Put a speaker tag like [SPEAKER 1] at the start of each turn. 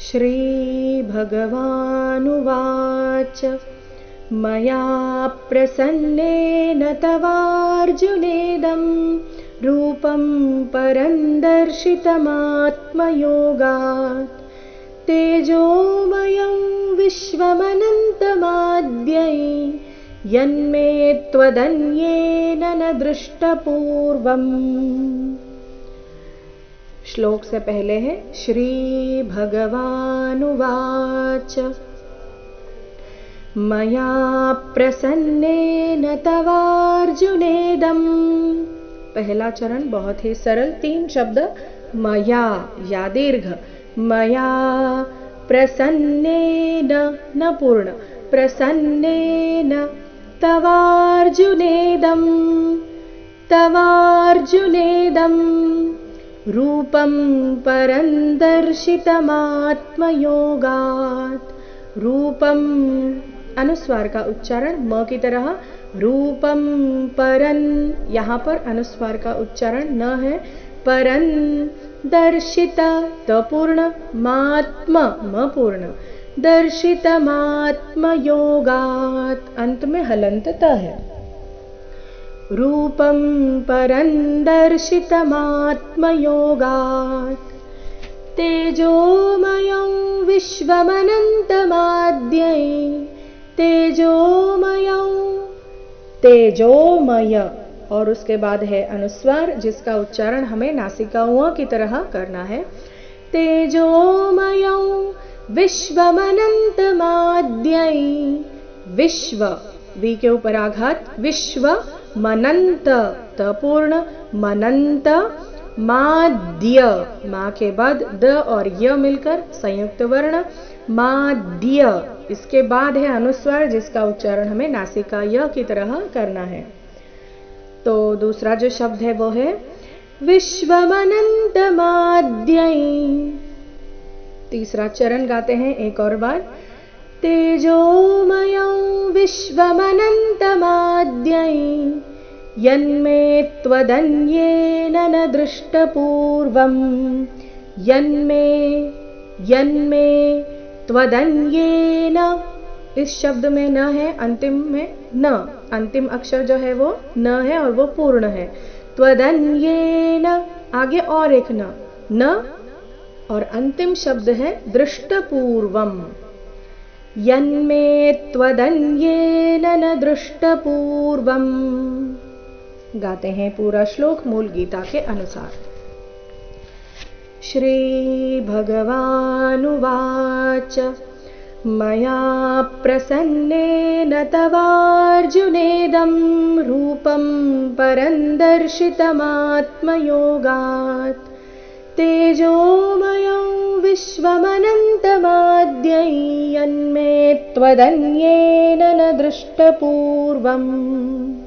[SPEAKER 1] श्रीभगवानुवाच मया प्रसन्नेन तवार्जुनेदं रूपं परं दर्शितमात्मयोगात् तेजोमयं विश्वमनन्तमाद्यै यन्मे त्वदन्येन न दृष्टपूर्वम्। श्लोक से पहले है श्री भगवानुवाच मया प्रसन्नेन तवार्जुनेदं। पहला चरण बहुत ही सरल, 3 शब्द मया या दीर्घ। मया प्रसन्नेन न पूर्ण, प्रसन्नेन तवार्जुनेदं, तवार्जुनेदं रूपं परं दर्शितमात्मयोगात्। रूपम अनुस्वार का उच्चारण म की तरह, रूपम परं, यहाँ पर अनुस्वार का उच्चारण न है, परं दर्शित त पूर्ण, मात्म म पूर्ण, दर्शितमात्मयोगात् अंत में हलंत त है। रूपं परं दर्शितमात्मयोगात् तेजोमयं विश्वमनन्तमाद्यै, तेजोमयं, तेजोमय और उसके बाद है अनुस्वार जिसका उच्चारण हमें नासिका उ की तरह करना है। तेजोमयं विश्वमनन्तमाद्यै, विश्व वी के ऊपर आघात, विश्व मनंत त पूर्ण, मनंत माद्य, माँ के बाद द और य मिलकर संयुक्त वर्ण, माद्य। इसके बाद है अनुस्वार जिसका उच्चारण हमें नासिका य की तरह करना है। तो दूसरा जो शब्द है वो है विश्वमनन्तमाद्यै। तीसरा चरण गाते हैं एक और बार। तेजोमयं विश्वमनन्तमाद्यै यन्मे त्वदन्येन न दृष्टपूर्वम्। यन्मे, यन्मे त्वदन्येन, इस शब्द में न है, अंतिम में न, अंतिम अक्षर जो है वो न है और वो पूर्ण है। त्वदन्येन आगे और एक न, न और अंतिम शब्द है दृष्टपूर्वम्। यन्मे त्वदन्येन न दृष्टपूर्वम्। गाते हैं पूरा श्लोक मूल गीता के अनुसार। श्री भगवानुवाच मया प्रसन्नेन तवार्जुनेदं रूपं परं दर्शितमात्मयोगात् तेजोमयं विश्वमनन्तमाद्यै यन्मे त्वदन्येन न दृष्टपूर्वम्।